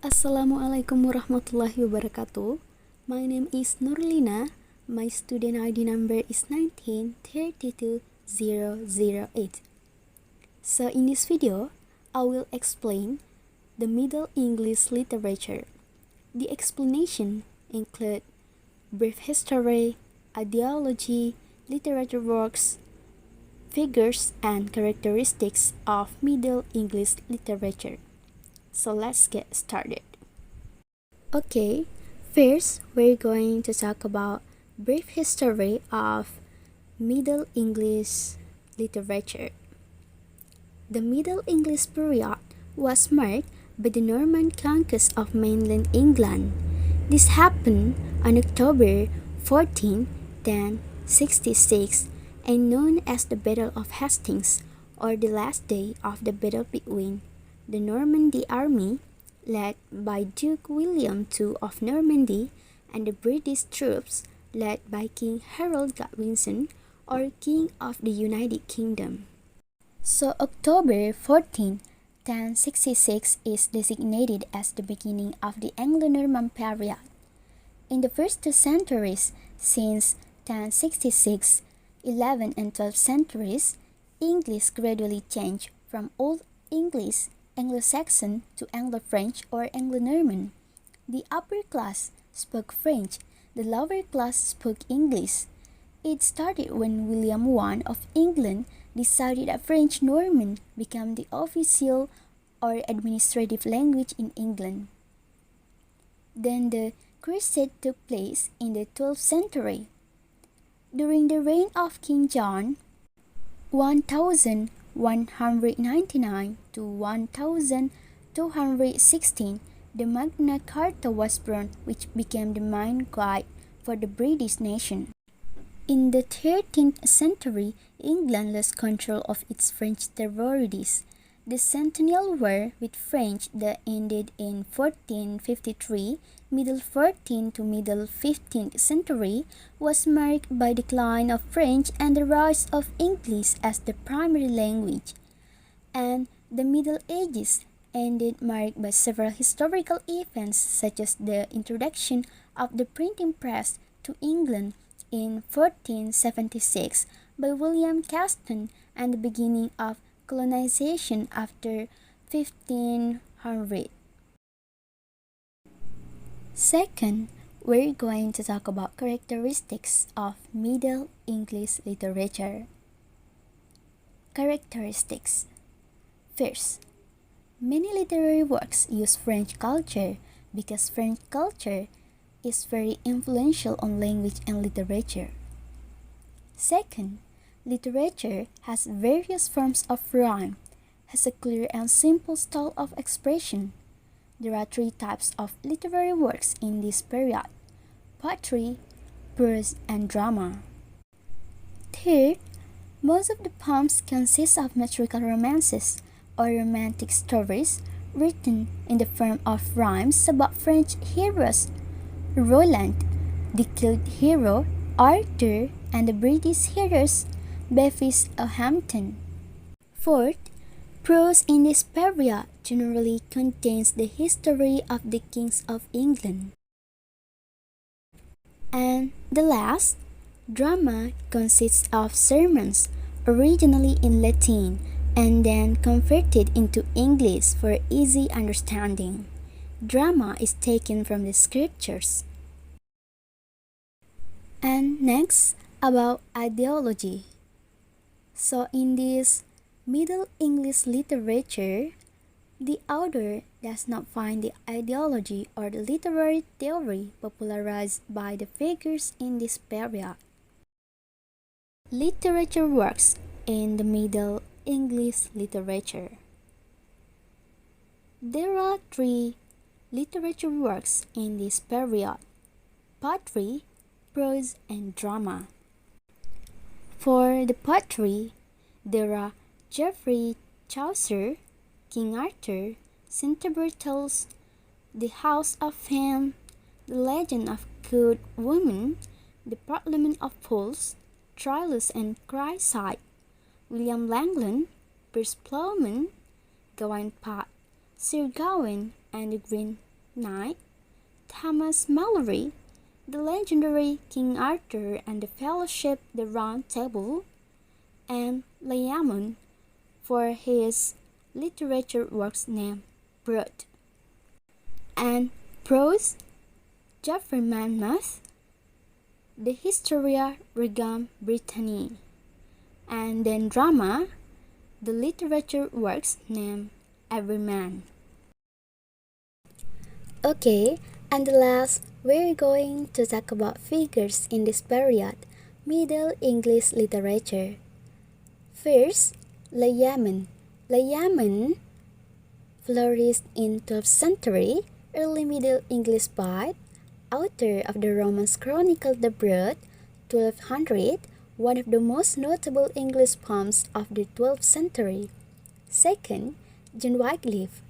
Assalamualaikum warahmatullahi wabarakatuh. My name is Nurlina. My student ID number is 1932008. So in this video, I will explain the Middle English literature. The explanation include brief history, ideology, literature works, figures, and characteristics of Middle English literature. So let's get started. Okay, first we're going to talk about brief history of Middle English literature. The Middle English period was marked by the Norman conquest of mainland England. This happened on October 14, 1066, and known as the Battle of Hastings, or the last day of the battle between the Normandy army, led by Duke William II of Normandy, and the British troops, led by King Harold Godwinson, or King of the United Kingdom. So October 14, 1066 is designated as the beginning of the Anglo-Norman period. In the first 2 centuries, since 1066, 11th and 12th centuries, English gradually changed from Old English, Anglo-Saxon to Anglo-French or Anglo-Norman. The upper class spoke French, the lower class spoke English. It started when William I of England decided that French Norman became the official or administrative language in England. Then the Crusade took place in the 12th century. During the reign of King John, 1199 to 1216, the Magna Carta was burned, which became the main guide for the British nation. In the 13th century, England lost control of its French territories. The Centennial War with French that ended in 1453, middle 14th to middle 15th century, was marked by decline of French and the rise of English as the primary language. And the Middle Ages ended marked by several historical events such as the introduction of the printing press to England in 1476 by William Caston and the beginning of colonization after 1500. Second, we're going to talk about characteristics of Middle English literature. Characteristics. First, many literary works use French culture because French culture is very influential on language and literature. Second, literature has various forms of rhyme, has a clear and simple style of expression. There are 3 types of literary works in this period: poetry, prose, and drama. Third, most of the poems consist of metrical romances or romantic stories written in the form of rhymes about French heroes: Roland, the killed hero, Arthur, and the British heroes, Bevis of Hampton. Fourth, prose in this period generally contains the history of the kings of England. And the last, drama consists of sermons, originally in Latin, and then converted into English for easy understanding. Drama is taken from the scriptures. And next, about ideology. So in this Middle English literature, the author does not find the ideology or the literary theory popularized by the figures in this period. Literature works in the Middle English literature. There are 3 literature works in this period: poetry, prose, and drama. For the poetry, there are Geoffrey Chaucer, King Arthur, Canterbury Tales, The House of Fame, The Legend of Good Women, The Parliament of Fools, Troilus and Chryside, William Langland, Piers Plowman, Gawain Pat, Sir Gawain, and the Green Knight, Thomas Malory, the legendary King Arthur and the Fellowship the Round Table, and Layamon for his literature works named Brut, and prose Geoffrey Monmouth, the Historia Regum Britanniae, and then drama, the literature works named Everyman. Okay, and the last, we're going to talk about figures in this period, Middle English literature. First, Layamon. Layamon flourished in 12th century, early Middle English poet, author of the Romance Chronicle de Brut, 1200, one of the most notable English poems of the 12th century. Second, John Wycliffe.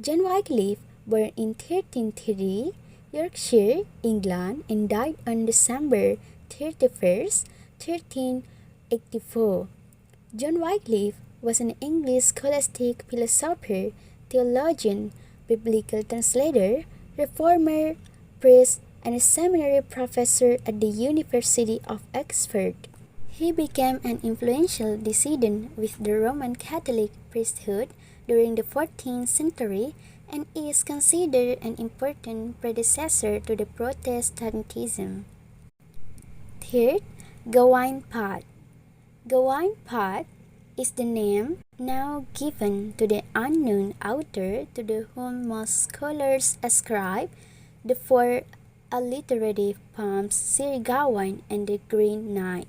John Wycliffe, born in 1330, Yorkshire, England, and died on December 31st, 1384. John Wycliffe was an English scholastic philosopher, theologian, biblical translator, reformer, priest, and a seminary professor at the University of Oxford. He became an influential dissident with the Roman Catholic priesthood during the 14th century and is considered an important predecessor to the Protestantism. Third, Gawain Pat. Gawain Pat is the name now given to the unknown author to whom most scholars ascribe the four alliterative poems Sir Gawain and the Green Knight.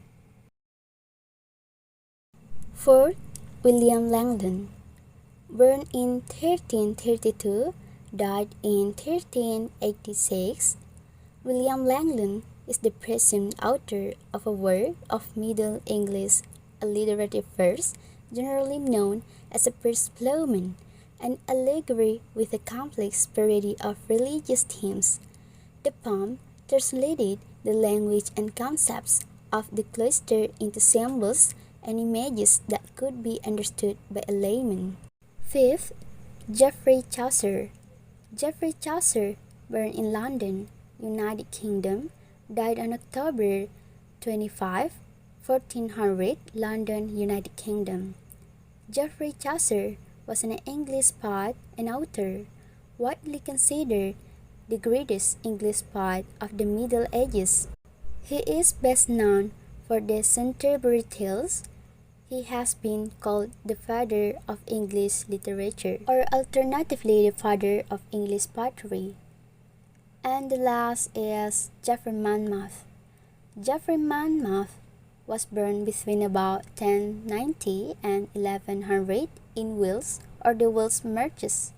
Fourth, William Langton. Born in 1332, died in 1386, William Langton is the present author of a work of Middle English alliterative verse, generally known as a First Plowman, an allegory with a complex parody of religious themes. The poem translated the language and concepts of the cloister into symbols and images that could be understood by a layman. Fifth, Geoffrey Chaucer. Geoffrey Chaucer, born in London, United Kingdom, died on October 25, 1400, London, United Kingdom. Geoffrey Chaucer was an English poet and author, widely considered the greatest English poet of the Middle Ages. He is best known for the Canterbury Tales. He has been called the father of English literature, or alternatively the father of English poetry. And the last is Geoffrey Monmouth. Geoffrey Monmouth was born between about 1090 and 1100 in Wales, or the Welsh Marches.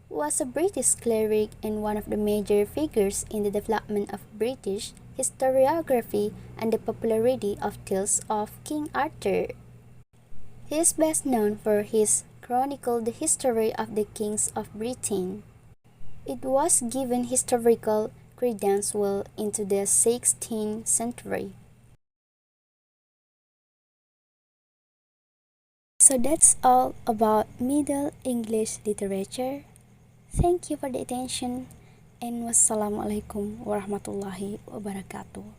Was a British cleric and one of the major figures in the development of British historiography and the popularity of tales of King Arthur. He is best known for his chronicle The History of the Kings of Britain. It was given historical credence well into the 16th century. So that's all about Middle English literature. Thank you for the attention and wassalamualaikum warahmatullahi wabarakatuh.